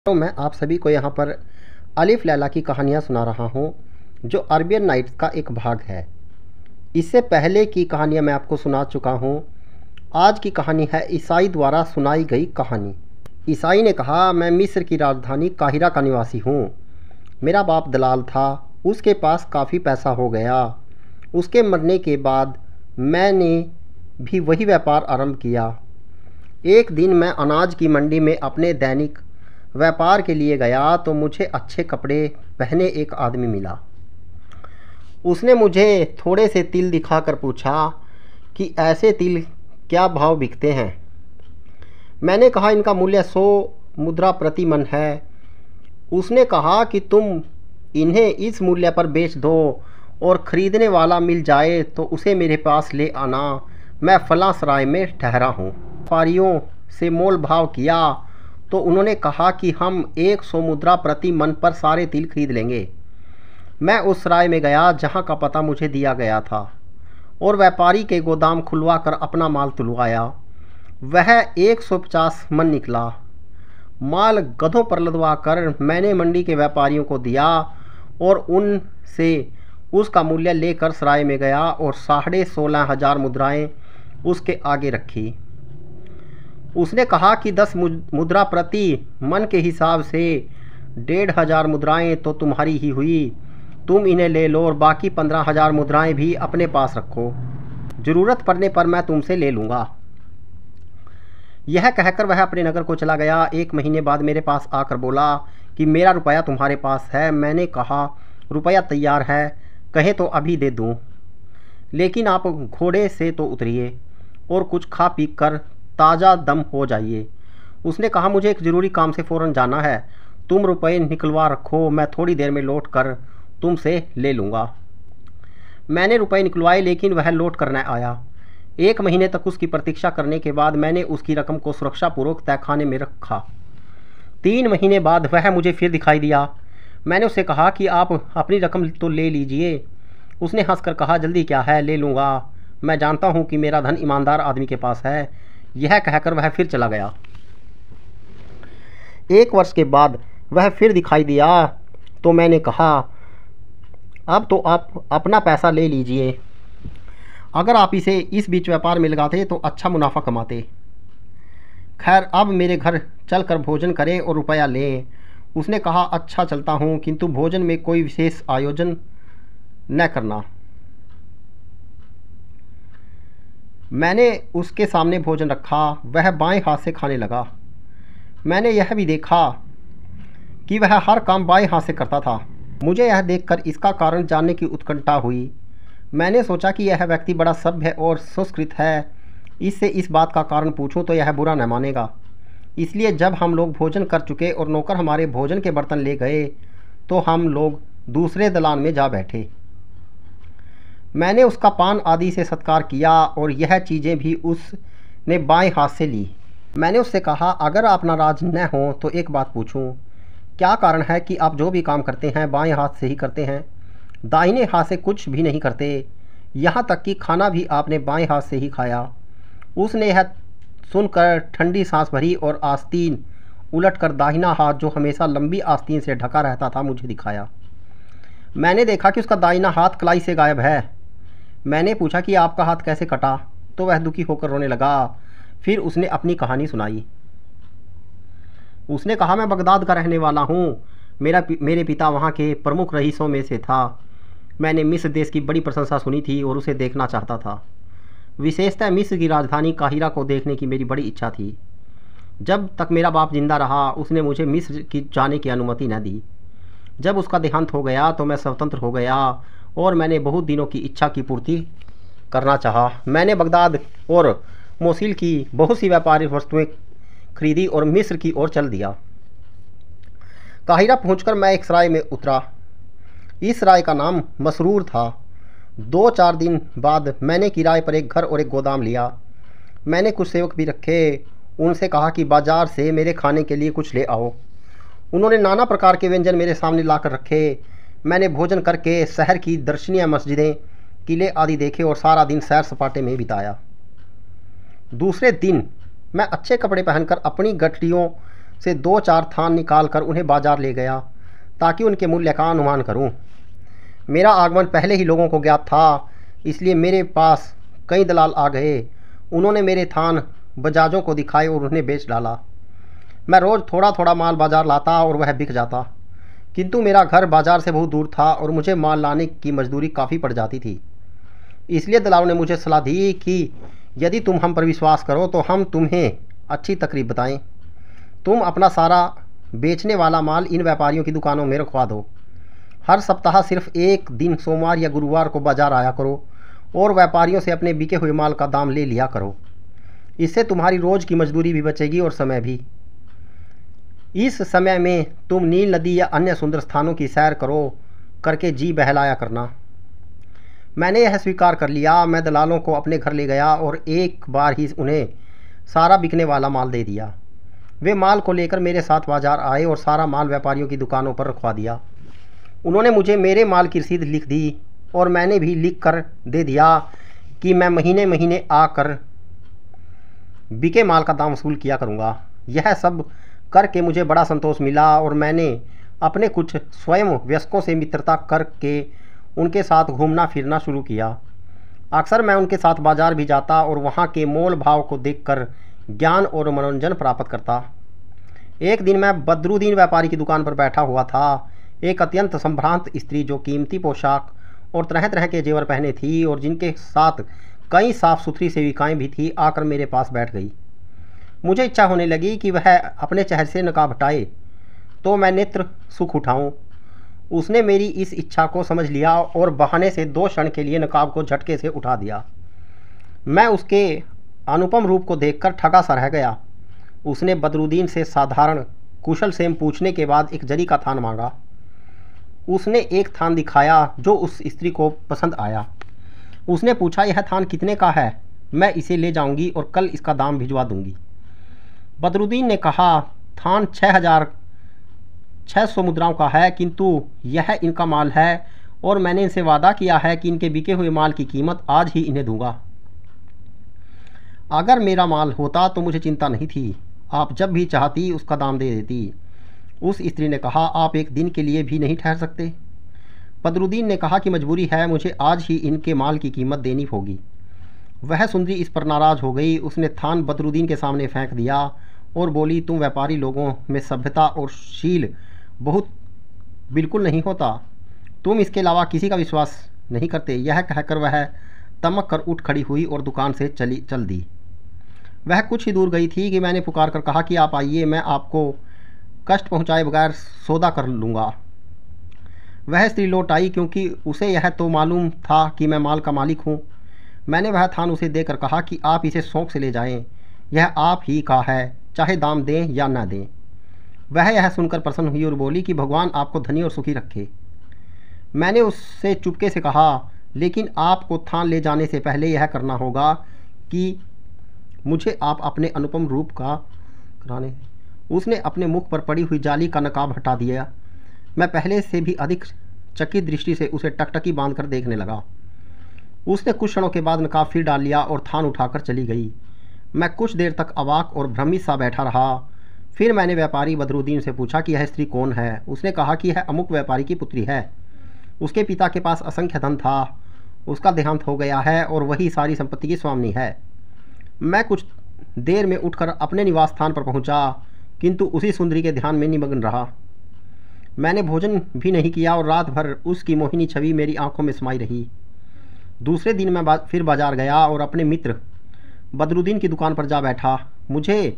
तो मैं आप सभी को यहाँ पर अलिफ लैला की कहानियाँ सुना रहा हूँ जो अरबियन नाइट्स का एक भाग है। इससे पहले की कहानियाँ मैं आपको सुना चुका हूँ। आज की कहानी है ईसाई द्वारा सुनाई गई कहानी। ईसाई ने कहा, मैं मिस्र की राजधानी काहिरा का निवासी हूँ। मेरा बाप दलाल था, उसके पास काफ़ी पैसा हो गया। उसके मरने के बाद मैंने भी वही व्यापार आरंभ किया। एक दिन मैं अनाज की मंडी में अपने दैनिक व्यापार के लिए गया तो मुझे अच्छे कपड़े पहने एक आदमी मिला। उसने मुझे थोड़े से तिल दिखाकर पूछा कि ऐसे तिल क्या भाव बिकते हैं। मैंने कहा, इनका मूल्य 100 मुद्रा प्रति मन है। उसने कहा कि तुम इन्हें इस मूल्य पर बेच दो और ख़रीदने वाला मिल जाए तो उसे मेरे पास ले आना। मैं फलां सराय में ठहरा हूँ। व्यापारियों से मोल भाव किया तो उन्होंने कहा कि हम 100 मुद्रा प्रति मन पर सारे तिल खरीद लेंगे। मैं उस सराय में गया जहाँ का पता मुझे दिया गया था और व्यापारी के गोदाम खुलवा कर अपना माल तुलवाया। वह 150 मन निकला। माल गधों पर लदवा कर मैंने मंडी के व्यापारियों को दिया और उनसे उसका मूल्य लेकर सराय में गया और 16,500 मुद्राएं उसके आगे रखी। उसने कहा कि 10 मुद्रा प्रति मन के हिसाब से 1,500 मुद्राएं तो तुम्हारी ही हुई। तुम इन्हें ले लो और बाकी 15,000 मुद्राएं भी अपने पास रखो। ज़रूरत पड़ने पर मैं तुमसे ले लूँगा। यह कहकर वह अपने नगर को चला गया। 1 महीने बाद मेरे पास आकर बोला कि मेरा रुपया तुम्हारे पास है। मैंने कहा, रुपया तैयार है, कहे तो अभी दे दूँ, लेकिन आप घोड़े से तो उतरिए और कुछ खा पी कर ताज़ा दम हो जाइए। उसने कहा, मुझे एक ज़रूरी काम से फ़ौरन जाना है। तुम रुपए निकलवा रखो, मैं थोड़ी देर में लौट कर तुमसे ले लूँगा। मैंने रुपए निकलवाए लेकिन वह लौट कर न आया। 1 महीने तक उसकी प्रतीक्षा करने के बाद मैंने उसकी रकम को सुरक्षापूर्वक तहखाने में रखा। 3 महीने बाद वह मुझे फिर दिखाई दिया। मैंने उससे कहा कि आप अपनी रकम तो ले लीजिए। उसने हंसकर कहा, जल्दी क्या है, ले लूँगा। मैं जानता हूँ कि मेरा धन ईमानदार आदमी के पास है। यह कहकर वह फिर चला गया। 1 वर्ष के बाद वह फिर दिखाई दिया तो मैंने कहा, अब तो आप अपना पैसा ले लीजिए। अगर आप इसे इस बीच व्यापार में लगाते तो अच्छा मुनाफा कमाते। खैर, अब मेरे घर चलकर भोजन करें और रुपया लें। उसने कहा, अच्छा चलता हूँ, किंतु भोजन में कोई विशेष आयोजन न करना। मैंने उसके सामने भोजन रखा। वह बाएं हाथ से खाने लगा। मैंने यह भी देखा कि वह हर काम बाएं हाथ से करता था। मुझे यह देखकर इसका कारण जानने की उत्कंठा हुई। मैंने सोचा कि यह व्यक्ति बड़ा सभ्य और सुसंस्कृत है, इससे इस बात का कारण पूछूं तो यह बुरा न मानेगा। इसलिए जब हम लोग भोजन कर चुके और नौकर हमारे भोजन के बर्तन ले गए तो हम लोग दूसरे दलान में जा बैठे। मैंने उसका पान आदि से सत्कार किया और यह चीज़ें भी उसने बाएं हाथ से ली। मैंने उससे कहा, अगर आप नाराज़ न हो तो एक बात पूछूं, क्या कारण है कि आप जो भी काम करते हैं बाएं हाथ से ही करते हैं, दाहिने हाथ से कुछ भी नहीं करते? यहाँ तक कि खाना भी आपने बाएं हाथ से ही खाया। उसने यह सुनकर ठंडी सांस भरी और आस्तीन उलटकर दाहिना हाथ, जो हमेशा लंबी आस्तीन से ढका रहता था, मुझे दिखाया। मैंने देखा कि उसका दाहिना हाथ कलाई से गायब है। मैंने पूछा कि आपका हाथ कैसे कटा, तो वह दुखी होकर रोने लगा। फिर उसने अपनी कहानी सुनाई। उसने कहा, मैं बगदाद का रहने वाला हूँ। मेरे पिता वहाँ के प्रमुख रईसों में से था। मैंने मिस्र देश की बड़ी प्रशंसा सुनी थी और उसे देखना चाहता था। विशेषतः मिस्र की राजधानी काहिरा को देखने की मेरी बड़ी इच्छा थी। जब तक मेरा बाप जिंदा रहा उसने मुझे मिस्र की जाने की अनुमति न दी। जब उसका देहांत हो गया तो मैं स्वतंत्र हो गया और मैंने बहुत दिनों की इच्छा की पूर्ति करना चाहा। मैंने बगदाद और मोसिल की बहुत सी व्यापारिक वस्तुएं खरीदी और मिस्र की ओर चल दिया। काहिरा पहुंचकर मैं एक सराय में उतरा। इस सराय का नाम मसरूर था। 2-4 दिन बाद मैंने किराए पर एक घर और एक गोदाम लिया। मैंने कुछ सेवक भी रखे। उनसे कहा कि बाजार से मेरे खाने के लिए कुछ ले आओ। उन्होंने नाना प्रकार के व्यंजन मेरे सामने लाकर रखे। मैंने भोजन करके शहर की दर्शनीय मस्जिदें, किले आदि देखे और सारा दिन सैर सपाटे में बिताया। दूसरे दिन मैं अच्छे कपड़े पहनकर अपनी गठरियों से 2-4 थान निकाल कर उन्हें बाजार ले गया ताकि उनके मूल्य का अनुमान करूं। मेरा आगमन पहले ही लोगों को ज्ञात था, इसलिए मेरे पास कई दलाल आ गए। उन्होंने मेरे थान बजाजों को दिखाए और उन्हें बेच डाला। मैं रोज़ थोड़ा थोड़ा माल बाजार लाता और वह बिक जाता, किंतु मेरा घर बाजार से बहुत दूर था और मुझे माल लाने की मजदूरी काफ़ी पड़ जाती थी। इसलिए दलालों ने मुझे सलाह दी कि यदि तुम हम पर विश्वास करो तो हम तुम्हें अच्छी तकरीब बताएं। तुम अपना सारा बेचने वाला माल इन व्यापारियों की दुकानों में रखवा दो। हर सप्ताह सिर्फ एक दिन सोमवार या गुरुवार को बाजार आया करो और व्यापारियों से अपने बिके हुए माल का दाम ले लिया करो। इससे तुम्हारी रोज़ की मजदूरी भी बचेगी और समय भी। इस समय में तुम नील नदी या अन्य सुंदर स्थानों की सैर करके जी बहलाया करना। मैंने यह स्वीकार कर लिया। मैं दलालों को अपने घर ले गया और एक बार ही उन्हें सारा बिकने वाला माल दे दिया। वे माल को लेकर मेरे साथ बाजार आए और सारा माल व्यापारियों की दुकानों पर रखवा दिया। उन्होंने मुझे मेरे माल की रसीद लिख दी और मैंने भी लिख कर दे दिया कि मैं महीने महीने आकर बिके माल का दाम वसूल किया करूँगा। यह सब करके मुझे बड़ा संतोष मिला और मैंने अपने कुछ स्वयं वयस्कों से मित्रता करके उनके साथ घूमना फिरना शुरू किया। अक्सर मैं उनके साथ बाजार भी जाता और वहाँ के मोल भाव को देखकर ज्ञान और मनोरंजन प्राप्त करता। एक दिन मैं बदरुद्दीन व्यापारी की दुकान पर बैठा हुआ था। एक अत्यंत संभ्रांत स्त्री जो कीमती पोशाक और तरह तरह के जेवर पहने थी और जिनके साथ कई साफ़ सुथरी सेविकाएँ भी थी, आकर मेरे पास बैठ गई। मुझे इच्छा होने लगी कि वह अपने चेहरे से नकाब हटाए तो मैं नेत्र सुख उठाऊं। उसने मेरी इस इच्छा को समझ लिया और बहाने से 2 क्षण के लिए नकाब को झटके से उठा दिया। मैं उसके अनुपम रूप को देखकर ठगा सा रह गया। उसने बदरुद्दीन से साधारण कुशल सेम पूछने के बाद एक जरी का थान मांगा। उसने एक थान दिखाया जो उस स्त्री को पसंद आया। उसने पूछा, यह थान कितने का है? मैं इसे ले जाऊंगी और कल इसका दाम भिजवा दूंगी। बदरुद्दीन ने कहा, थान 6,600 मुद्राओं का है, किंतु यह इनका माल है और मैंने इनसे वादा किया है कि इनके बिके हुए माल की कीमत आज ही इन्हें दूंगा। अगर मेरा माल होता तो मुझे चिंता नहीं थी, आप जब भी चाहती उसका दाम दे देती। उस स्त्री ने कहा, आप एक दिन के लिए भी नहीं ठहर सकते? बदरुद्दीन ने कहा कि मजबूरी है, मुझे आज ही इनके माल की कीमत देनी होगी। वह सुंदरी इस पर नाराज़ हो गई। उसने थान बदरुद्दीन के सामने फेंक दिया और बोली, तुम व्यापारी लोगों में सभ्यता और शील बहुत बिल्कुल नहीं होता। तुम इसके अलावा किसी का विश्वास नहीं करते। यह कहकर वह तमक कर उठ खड़ी हुई और दुकान से चल दी। वह कुछ ही दूर गई थी कि मैंने पुकार कर कहा कि आप आइए, मैं आपको कष्ट पहुंचाए बगैर सौदा कर लूँगा। वह स्त्री लौट आई क्योंकि उसे यह तो मालूम था कि मैं माल का मालिक हूँ। मैंने वह थान उसे देकर कहा कि आप इसे शौक़ से ले जाएं, यह आप ही का है, चाहे दाम दें या ना दें। वह यह सुनकर प्रसन्न हुई और बोली कि भगवान आपको धनी और सुखी रखे। मैंने उससे चुपके से कहा, लेकिन आपको थान ले जाने से पहले यह करना होगा कि मुझे आप अपने अनुपम रूप का कराने। उसने अपने मुख पर पड़ी हुई जाली का नकाब हटा दिया। मैं पहले से भी अधिक चकित दृष्टि से उसे टकटकी बांधकर देखने लगा। उसने कुछ क्षणों के बाद नकाब फिर डाल लिया और थान उठाकर चली गई। मैं कुछ देर तक अवाक और भ्रमित सा बैठा रहा। फिर मैंने व्यापारी बदरुद्दीन से पूछा कि यह स्त्री कौन है। उसने कहा कि यह अमुक व्यापारी की पुत्री है। उसके पिता के पास असंख्य धन था, उसका देहांत हो गया है और वही सारी संपत्ति की स्वामिनी है। मैं कुछ देर में उठकर अपने निवास स्थान पर पहुंचा, किंतु उसी सुंदरी के ध्यान में निमग्न रहा। मैंने भोजन भी नहीं किया और रात भर उसकी मोहिनी छवि मेरी आंखों में समाई रही। दूसरे दिन मैं फिर बाजार गया और अपने मित्र बदरुद्दीन की दुकान पर जा बैठा। मुझे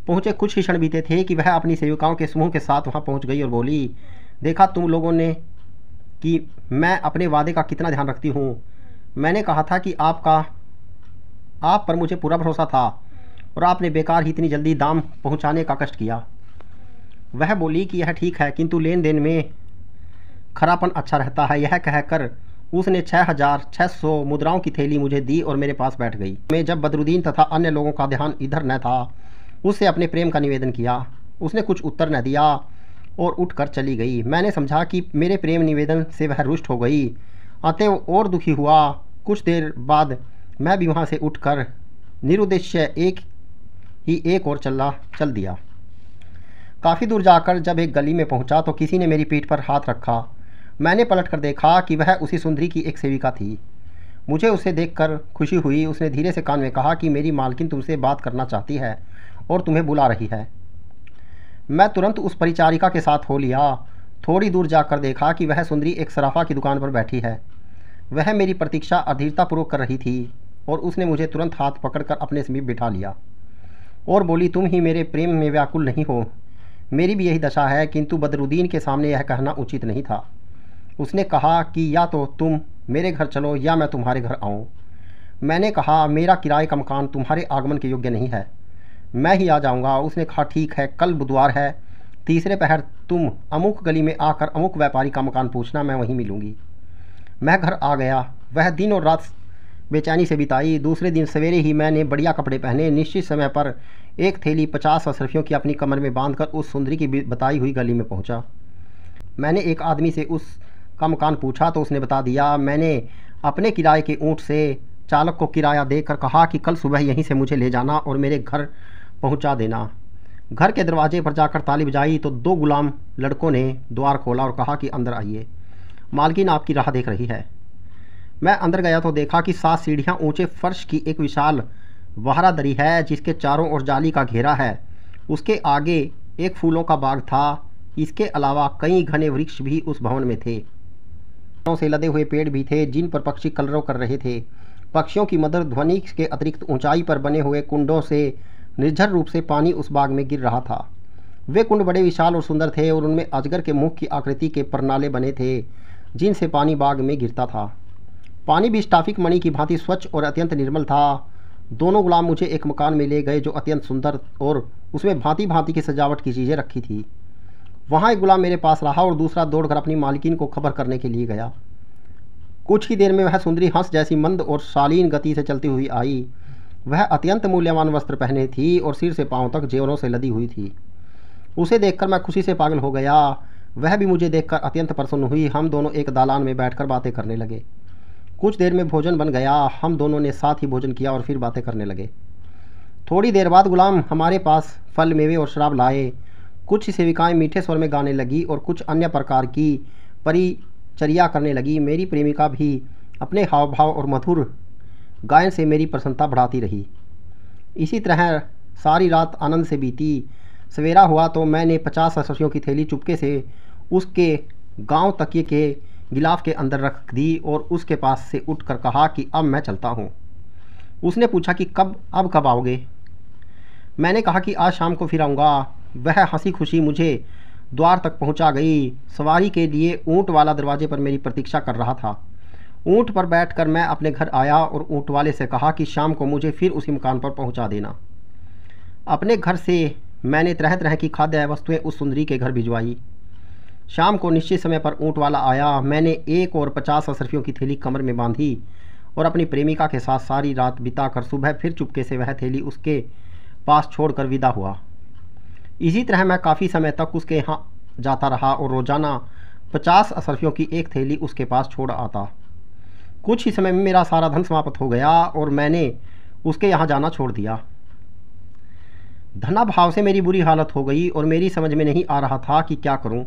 पहुँचे कुछ ही क्षण बीते थे कि वह अपनी सेविकाओं के समूह के साथ वहाँ पहुँच गई और बोली, देखा तुम लोगों ने कि मैं अपने वादे का कितना ध्यान रखती हूँ। मैंने कहा था कि आप पर मुझे पूरा भरोसा था और आपने बेकार ही इतनी जल्दी दाम पहुँचाने का कष्ट किया। वह बोली कि यह ठीक है, किंतु लेन देन में खरापन अच्छा रहता है। यह कहकर उसने 6,600 मुद्राओं की थैली मुझे दी और मेरे पास बैठ गई। मैं जब बदरुद्दीन तथा अन्य लोगों का ध्यान इधर न था, उससे अपने प्रेम का निवेदन किया। उसने कुछ उत्तर न दिया और उठकर चली गई। मैंने समझा कि मेरे प्रेम निवेदन से वह रुष्ट हो गई, अतएव और दुखी हुआ। कुछ देर बाद मैं भी वहाँ से उठकर निरुद्देश्य एक और चल दिया। काफ़ी दूर जाकर जब एक गली में पहुंचा तो किसी ने मेरी पीठ पर हाथ रखा। मैंने पलट कर देखा कि वह उसी सुंदरी की एक सेविका थी। मुझे उसे देखकर खुशी हुई। उसने धीरे से कान में कहा कि मेरी मालकिन तुमसे बात करना चाहती है और तुम्हें बुला रही है। मैं तुरंत उस परिचारिका के साथ हो लिया। थोड़ी दूर जाकर देखा कि वह सुंदरी एक सराफा की दुकान पर बैठी है। वह मेरी प्रतीक्षा अधीरतापूर्वक कर रही थी और उसने मुझे तुरंत हाथ पकड़कर अपने समीप बिठा लिया और बोली, तुम ही मेरे प्रेम में व्याकुल नहीं हो? मेरी भी यही दशा है, किंतु बदरुद्दीन के सामने यह कहना उचित नहीं था। उसने कहा कि या तो तुम मेरे घर चलो या मैं तुम्हारे घर आऊँ। मैंने कहा, मेरा किराए का मकान तुम्हारे आगमन के योग्य नहीं है, मैं ही आ जाऊँगा। उसने कहा, ठीक है, कल बुधवार है, तीसरे पहर तुम अमुक गली में आकर अमुक व्यापारी का मकान पूछना, मैं वहीं मिलूँगी। मैं घर आ गया। वह दिन और रात बेचैनी से बिताई। दूसरे दिन सवेरे ही मैंने बढ़िया कपड़े पहने, निश्चित समय पर एक थैली 50 अशरफियों की अपनी कमर में बांधकर उस सुंदरी की बताई हुई गली में पहुंचा। मैंने एक आदमी से उसका मकान पूछा तो उसने बता दिया। मैंने अपने किराए के ऊँट से चालक को किराया देकर कहा कि कल सुबह यहीं से मुझे ले जाना और मेरे घर पहुंचा देना। घर के दरवाजे पर जाकर ताली बजाई तो 2 गुलाम लड़कों ने द्वार खोला और कहा कि अंदर आइए, मालकिन आपकी राह देख रही है। मैं अंदर गया तो देखा कि 7 सीढ़ियाँ ऊंचे फर्श की एक विशाल वहरादरी है जिसके चारों ओर जाली का घेरा है। उसके आगे एक फूलों का बाग था। इसके अलावा कई घने वृक्ष भी उस भवन में थे। पेड़ों से लदे हुए पेड़ भी थे जिन पर पक्षी कलरव कर रहे थे। पक्षियों की मधुर ध्वनि के अतिरिक्त ऊंचाई पर बने हुए कुंडों से निर्झर रूप से पानी उस बाग में गिर रहा था। वे कुंड बड़े विशाल और सुंदर थे और उनमें अजगर के मुख की आकृति के परनाले बने थे जिनसे पानी बाग में गिरता था। पानी भी स्टाफिक मणि की भांति स्वच्छ और अत्यंत निर्मल था। दोनों गुलाम मुझे एक मकान में ले गए जो अत्यंत सुंदर और उसमें भांति भांति की सजावट की चीज़ें रखी थी। वहाँ एक गुलाम मेरे पास रहा और दूसरा दौड़कर अपनी मालकिन को खबर करने के लिए गया। कुछ ही देर में वह सुंदरी हंस जैसी मंद और शालीन गति से चलती हुई आई। वह अत्यंत मूल्यवान वस्त्र पहने थी और सिर से पांव तक जेवरों से लदी हुई थी। उसे देखकर मैं खुशी से पागल हो गया। वह भी मुझे देखकर अत्यंत प्रसन्न हुई। हम दोनों एक दालान में बैठकर बातें करने लगे। कुछ देर में भोजन बन गया। हम दोनों ने साथ ही भोजन किया और फिर बातें करने लगे। थोड़ी देर बाद गुलाम हमारे पास फल, मेवे और शराब लाए। कुछ सेविकाएं मीठे स्वर में गाने लगी और कुछ अन्य प्रकार की परिचर्या करने लगी। मेरी प्रेमिका भी अपने हाव भाव और मधुर गायन से मेरी प्रसन्नता बढ़ाती रही। इसी तरह सारी रात आनंद से बीती। सवेरा हुआ तो मैंने 50 अशरफियों की थैली चुपके से उसके गांव तकिए के गिलाफ के अंदर रख दी और उसके पास से उठकर कहा कि अब मैं चलता हूँ। उसने पूछा कि अब कब आओगे? मैंने कहा कि आज शाम को फिर आऊँगा। वह हंसी खुशी मुझे द्वार तक पहुँचा गई। सवारी के लिए ऊँट वाला दरवाजे पर मेरी प्रतीक्षा कर रहा था। ऊँट पर बैठकर मैं अपने घर आया और ऊँट वाले से कहा कि शाम को मुझे फिर उसी मकान पर पहुँचा देना। अपने घर से मैंने तरह तरह की खाद्य वस्तुएं उस सुंदरी के घर भिजवाई। शाम को निश्चित समय पर ऊँट वाला आया। मैंने 1 और 50 अशरफियों की थैली कमर में बांधी और अपनी प्रेमिका के साथ सारी रात बिताकर सुबह फिर चुपके से वह थैली उसके पास छोड़कर विदा हुआ। इसी तरह मैं काफ़ी समय तक उसके यहाँ जाता रहा और रोज़ाना 50 अशरफियों की एक थैली उसके पास छोड़ आता। कुछ ही समय में मेरा सारा धन समाप्त हो गया और मैंने उसके यहाँ जाना छोड़ दिया। धनाभाव से मेरी बुरी हालत हो गई और मेरी समझ में नहीं आ रहा था कि क्या करूं।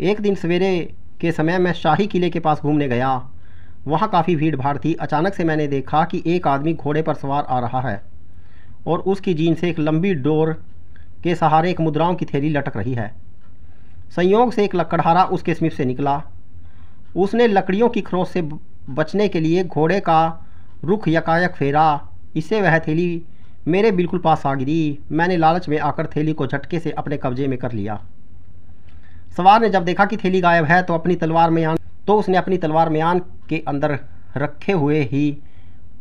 एक दिन सवेरे के समय मैं शाही किले के पास घूमने गया। वहाँ काफ़ी भीड़ भाड़ थी। अचानक से मैंने देखा कि एक आदमी घोड़े पर सवार आ रहा है और उसकी जीन से एक लंबी डोर के सहारे एक मुद्राओं की थैली लटक रही है। संयोग से एक लकड़हारा उसके समीप से निकला। उसने लकड़ियों की खरोंच से बचने के लिए घोड़े का रुख यकायक फेरा। इससे वह थैली मेरे बिल्कुल पास आ गिरी। मैंने लालच में आकर थैली को झटके से अपने कब्जे में कर लिया। सवार ने जब देखा कि थैली गायब है तो उसने अपनी तलवार म्यान के अंदर रखे हुए ही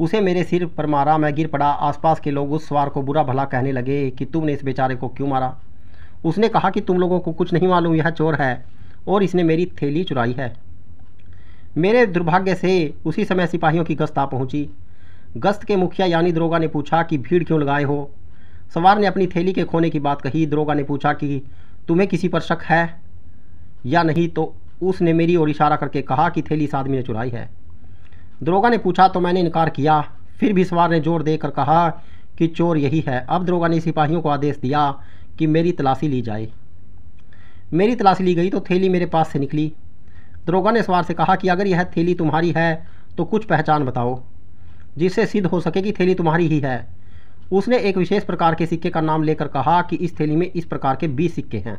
उसे मेरे सिर पर मारा। मैं गिर पड़ा। आसपास के लोग उस सवार को बुरा भला कहने लगे कि तुमने इस बेचारे को क्यों मारा। उसने कहा कि तुम लोगों को कुछ नहीं मालूम, यह चोर है और इसने मेरी थैली चुराई है। मेरे दुर्भाग्य से उसी समय सिपाहियों की गश्त आ पहुंची। गश्त के मुखिया यानी दरोगा ने पूछा कि भीड़ क्यों लगाए हो। सवार ने अपनी थैली के खोने की बात कही। दरोगा ने पूछा कि तुम्हें किसी पर शक है या नहीं, तो उसने मेरी ओर इशारा करके कहा कि थैली इस आदमी ने चुराई है। दरोगा ने पूछा तो मैंने इनकार किया। फिर भी सवार ने जोर देकर कहा कि चोर यही है। अब दरोगा ने सिपाहियों को आदेश दिया कि मेरी तलाशी ली जाए। मेरी तलाशी ली गई तो थैली मेरे पास से निकली। दरोगा ने सवार से कहा कि अगर यह थैली तुम्हारी है तो कुछ पहचान बताओ जिससे सिद्ध हो सके कि थैली तुम्हारी ही है। उसने एक विशेष प्रकार के सिक्के का नाम लेकर कहा कि इस थैली में इस प्रकार के 20 सिक्के हैं।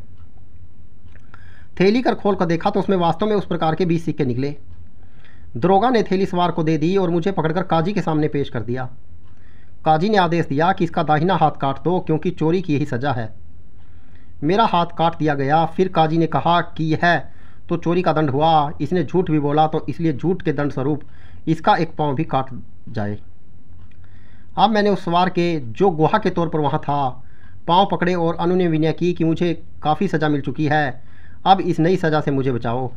थैली कर खोल कर देखा तो उसमें वास्तव में उस प्रकार के 20 सिक्के निकले। दरोगा ने थैली सवार को दे दी और मुझे पकड़कर काजी के सामने पेश कर दिया। काजी ने आदेश दिया कि इसका दाहिना हाथ काट दो क्योंकि चोरी की यही सज़ा है। मेरा हाथ काट दिया गया। फिर काजी ने कहा कि यह तो चोरी का दंड हुआ, इसने झूठ भी बोला तो इसलिए झूठ के दंड स्वरूप इसका एक पाँव भी काट जाए। अब मैंने उस सवार के जो गुहा के तौर पर वहाँ था पाँव पकड़े और अनुनय विनय की कि मुझे काफ़ी सज़ा मिल चुकी है, अब इस नई सज़ा से मुझे बचाओ।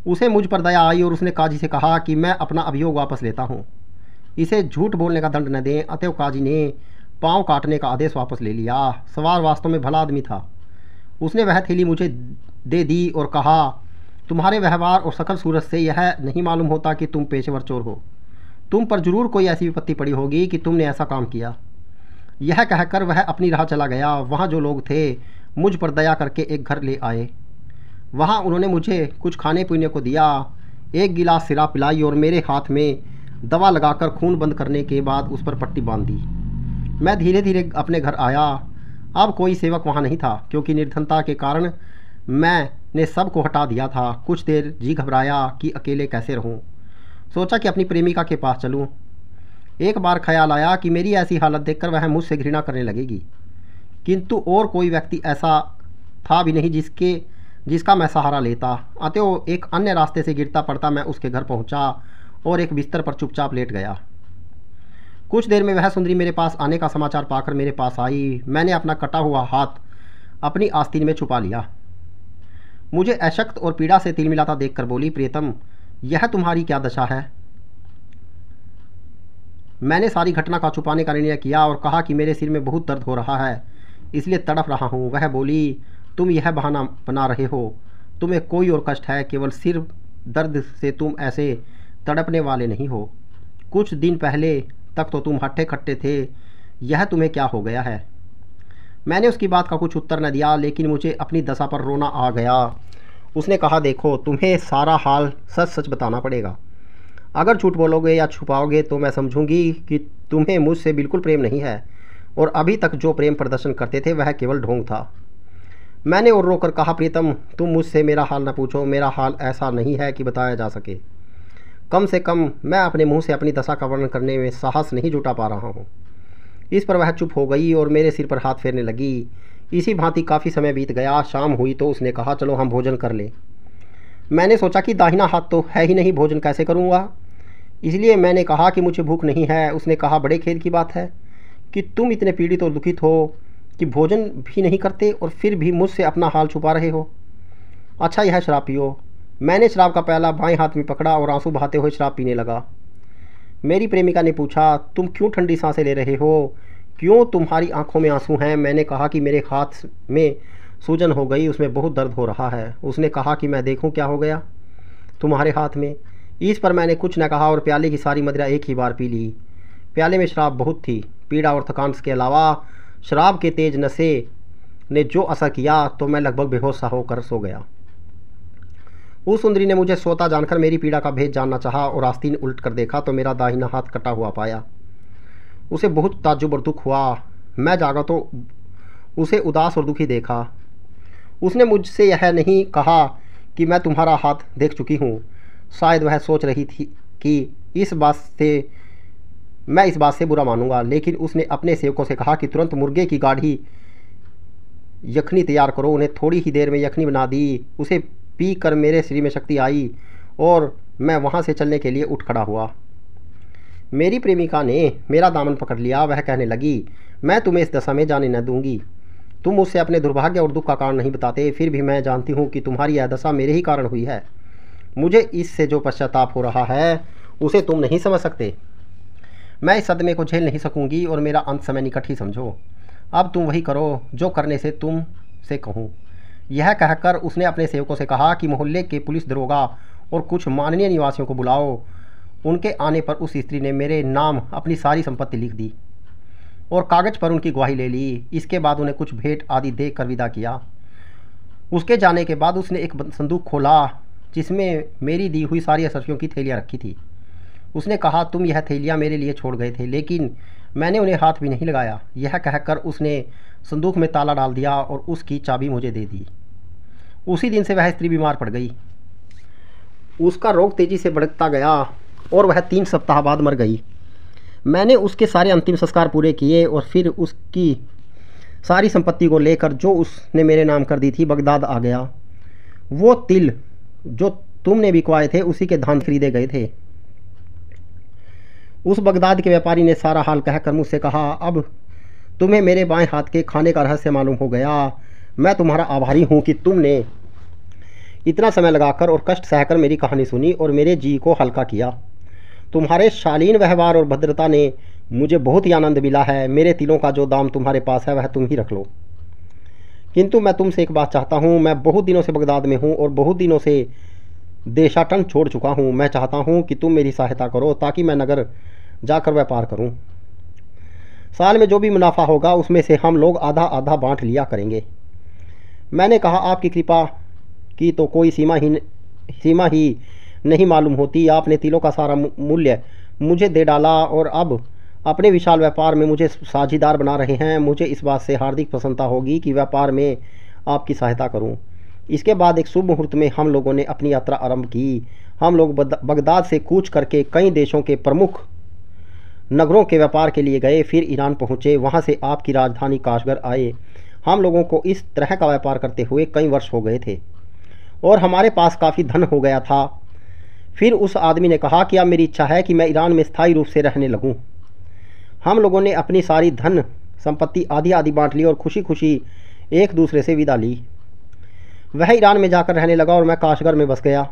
उसे मुझ पर दया आई और उसने काजी से कहा कि मैं अपना अभियोग वापस लेता हूँ, इसे झूठ बोलने का दंड न दें। अतएव काजी ने पाँव काटने का आदेश वापस ले लिया। सवार वास्तव में भला आदमी था। उसने वह थैली मुझे दे दी और कहा, तुम्हारे व्यवहार और सकल सूरत से यह नहीं मालूम होता कि तुम पेशेवर चोर हो। तुम पर जरूर कोई ऐसी विपत्ति पड़ी होगी कि तुमने ऐसा काम किया। यह कहकर वह अपनी राह चला गया। वहाँ जो लोग थे मुझ पर दया करके एक घर ले आए। वहाँ उन्होंने मुझे कुछ खाने पीने को दिया। एक गिलास सिरा पिलाई और मेरे हाथ में दवा लगाकर खून बंद करने के बाद उस पर पट्टी बांध दी। मैं धीरे धीरे अपने घर आया। अब कोई सेवक वहाँ नहीं था क्योंकि निर्धनता के कारण मैंने सबको हटा दिया था। कुछ देर जी घबराया कि अकेले कैसे रहूं। सोचा कि अपनी प्रेमिका के पास चलूं। एक बार ख्याल आया कि मेरी ऐसी हालत देखकर वह मुझसे घृणा करने लगेगी, किंतु और कोई व्यक्ति ऐसा था भी नहीं जिसका मैं सहारा लेता। अतएव एक अन्य रास्ते से गिरता पड़ता मैं उसके घर पहुंचा और एक बिस्तर पर चुपचाप लेट गया। कुछ देर में वह सुंदरी मेरे पास आने का समाचार पाकर मेरे पास आई। मैंने अपना कटा हुआ हाथ अपनी आस्तीन में छुपा लिया। मुझे अशक्त और पीड़ा से तिलमिलाता देखकर बोली, प्रियतम यह तुम्हारी क्या दशा है? मैंने सारी घटना का छुपाने का निर्णय किया और कहा कि मेरे सिर में बहुत दर्द हो रहा है, इसलिए तड़प रहा हूँ। वह बोली, तुम यह बहाना बना रहे हो, तुम्हें कोई और कष्ट है, केवल सिर दर्द से तुम ऐसे तड़पने वाले नहीं हो। कुछ दिन पहले तक तो तुम हट्टे खट्टे थे, यह तुम्हें क्या हो गया है? मैंने उसकी बात का कुछ उत्तर न दिया, लेकिन मुझे अपनी दशा पर रोना आ गया। उसने कहा, देखो तुम्हें सारा हाल सच सच बताना पड़ेगा। अगर झूठ बोलोगे या छुपाओगे तो मैं समझूंगी कि तुम्हें मुझसे बिल्कुल प्रेम नहीं है और अभी तक जो प्रेम प्रदर्शन करते थे वह केवल ढोंग था। मैंने और रोकर कहा, प्रीतम तुम मुझसे मेरा हाल न पूछो, मेरा हाल ऐसा नहीं है कि बताया जा सके। कम से कम मैं अपने मुंह से अपनी दशा का वर्णन करने में साहस नहीं जुटा पा रहा हूँ। इस पर वह चुप हो गई और मेरे सिर पर हाथ फेरने लगी। इसी भांति काफ़ी समय बीत गया। शाम हुई तो उसने कहा, चलो हम भोजन कर लें। मैंने सोचा कि दाहिना हाथ तो है ही नहीं, भोजन कैसे करूँगा, इसलिए मैंने कहा कि मुझे भूख नहीं है। उसने कहा, बड़े खेद की बात है कि तुम इतने पीड़ित और दुखित हो कि भोजन भी नहीं करते और फिर भी मुझसे अपना हाल छुपा रहे हो। अच्छा यह शराब पियो। मैंने शराब का प्याला बाएं हाथ में पकड़ा और आंसू बहाते हुए शराब पीने लगा। मेरी प्रेमिका ने पूछा, तुम क्यों ठंडी सांसें ले रहे हो, क्यों तुम्हारी आंखों में आंसू हैं? मैंने कहा कि मेरे हाथ में सूजन हो गई, उसमें बहुत दर्द हो रहा है। उसने कहा कि मैं देखूं क्या हो गया तुम्हारे हाथ में। इस पर मैंने कुछ न कहा और प्याले की सारी मदिरा एक ही बार पी ली। प्याले में शराब बहुत थी। पीड़ा और थकान के अलावा शराब के तेज नशे ने जो असर किया तो मैं लगभग बेहोश सा होकर सो गया। उस सुंदरी ने मुझे सोता जानकर मेरी पीड़ा का भेद जानना चाहा और आस्तीन उल्ट कर देखा तो मेरा दाहिना हाथ कटा हुआ पाया। उसे बहुत ताज्जुब और दुख हुआ। मैं जागा तो उसे उदास और दुखी देखा। उसने मुझसे यह नहीं कहा कि मैं तुम्हारा हाथ देख चुकी हूँ। शायद वह सोच रही थी कि मैं इस बात से बुरा मानूंगा, लेकिन उसने अपने सेवकों से कहा कि तुरंत मुर्गे की गाढ़ी यखनी तैयार करो। उन्हें थोड़ी ही देर में यखनी बना दी। उसे पी कर मेरे शरीर में शक्ति आई और मैं वहाँ से चलने के लिए उठ खड़ा हुआ। मेरी प्रेमिका ने मेरा दामन पकड़ लिया। वह कहने लगी, मैं तुम्हें इस दशा में जाने न दूंगी। तुम मुझसे अपने दुर्भाग्य और दुख का कारण नहीं बताते, फिर भी मैं जानती हूँ कि तुम्हारी यह दशा मेरे ही कारण हुई है। मुझे इससे जो पश्चाताप हो रहा है उसे तुम नहीं समझ सकते। मैं इस सदमे को झेल नहीं सकूंगी और मेरा अंत समय निकट ही समझो। अब तुम वही करो जो करने से तुम से कहूँ। यह कहकर उसने अपने सेवकों से कहा कि मोहल्ले के पुलिस दरोगा और कुछ माननीय निवासियों को बुलाओ। उनके आने पर उस स्त्री ने मेरे नाम अपनी सारी संपत्ति लिख दी। और कागज़ पर उनकी गवाही ले ली। इसके बाद उन्हें कुछ भेंट आदि दे कर विदा किया। उसके जाने के बाद उसने एक संदूक खोला जिसमें मेरी दी हुई सारी असरफियों की थैलियाँ रखी थी। उसने कहा, तुम यह थैलियाँ मेरे लिए छोड़ गए थे, लेकिन मैंने उन्हें हाथ भी नहीं लगाया। यह कहकर उसने संदूक में ताला डाल दिया और उसकी चाबी मुझे दे दी। उसी दिन से वह स्त्री बीमार पड़ गई। उसका रोग तेज़ी से बढ़ता गया और वह 3 सप्ताह बाद मर गई। मैंने उसके सारे अंतिम संस्कार पूरे किए और फिर उसकी सारी संपत्ति को लेकर जो उसने मेरे नाम कर दी थी बगदाद आ गया। वो तिल जो तुमने बिकवाए थे उसी के धान खरीदे गए थे। उस बगदाद के व्यापारी ने सारा हाल कहकर मुझसे कहा, अब तुम्हें मेरे बाएं हाथ के खाने का रहस्य मालूम हो गया। मैं तुम्हारा आभारी हूँ कि तुमने इतना समय लगाकर और कष्ट सहकर मेरी कहानी सुनी और मेरे जी को हल्का किया। तुम्हारे शालीन व्यवहार और भद्रता ने मुझे बहुत ही आनंद मिला है। मेरे तिलों का जो दाम तुम्हारे पास है वह तुम ही रख लो। किंतु मैं तुमसे एक बात चाहता हूँ। मैं बहुत दिनों से बगदाद में हूँ और बहुत दिनों से देशाटन छोड़ चुका हूँ। मैं चाहता हूँ कि तुम मेरी सहायता करो ताकि मैं नगर जाकर व्यापार करूँ। साल में जो भी मुनाफा होगा उसमें से हम लोग आधा आधा बांट लिया करेंगे। मैंने कहा, आपकी कृपा की तो कोई सीमा ही नहीं मालूम होती। आपने तिलों का सारा मूल्य मुझे दे डाला और अब अपने विशाल व्यापार में मुझे साझीदार बना रहे हैं। मुझे इस बात से हार्दिक प्रसन्नता होगी कि व्यापार में आपकी सहायता करूं। इसके बाद एक शुभ मुहूर्त में हम लोगों ने अपनी यात्रा आरंभ की। हम लोग बगदाद से कूच करके कई देशों के प्रमुख नगरों के व्यापार के लिए गए, फिर ईरान पहुँचे, वहाँ से आपकी राजधानी काशगर आए। हम लोगों को इस तरह का व्यापार करते हुए कई वर्ष हो गए थे और हमारे पास काफ़ी धन हो गया था। फिर उस आदमी ने कहा कि अब मेरी इच्छा है कि मैं ईरान में स्थायी रूप से रहने लगूं। हम लोगों ने अपनी सारी धन संपत्ति आधी आधी बांट ली और खुशी खुशी एक दूसरे से विदा ली। वह ईरान में जाकर रहने लगा और मैं काशगर में बस गया।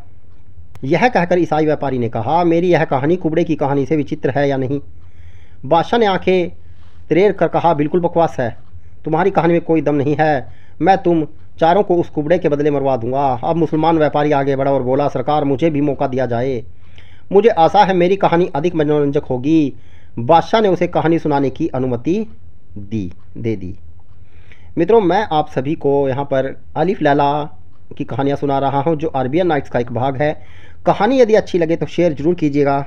यह कहकर ईसाई व्यापारी ने कहा, मेरी यह कहानी कुबड़े की कहानी से विचित्र है या नहीं? बादशाह ने आंखें तरेर कर कहा, बिल्कुल बकवास है। तुम्हारी कहानी में कोई दम नहीं है। मैं तुम चारों को उस कुबड़े के बदले मरवा दूंगा। अब मुसलमान व्यापारी आगे बढ़ा और बोला, सरकार मुझे भी मौका दिया जाए। मुझे आशा है मेरी कहानी अधिक मनोरंजक होगी। बादशाह ने उसे कहानी सुनाने की अनुमति दे दी। मित्रों, मैं आप सभी को यहाँ पर अलिफ लैला की कहानियाँ सुना रहा हूँ जो अरबियन नाइट्स का एक भाग है। कहानी यदि अच्छी लगे तो शेयर ज़रूर कीजिएगा।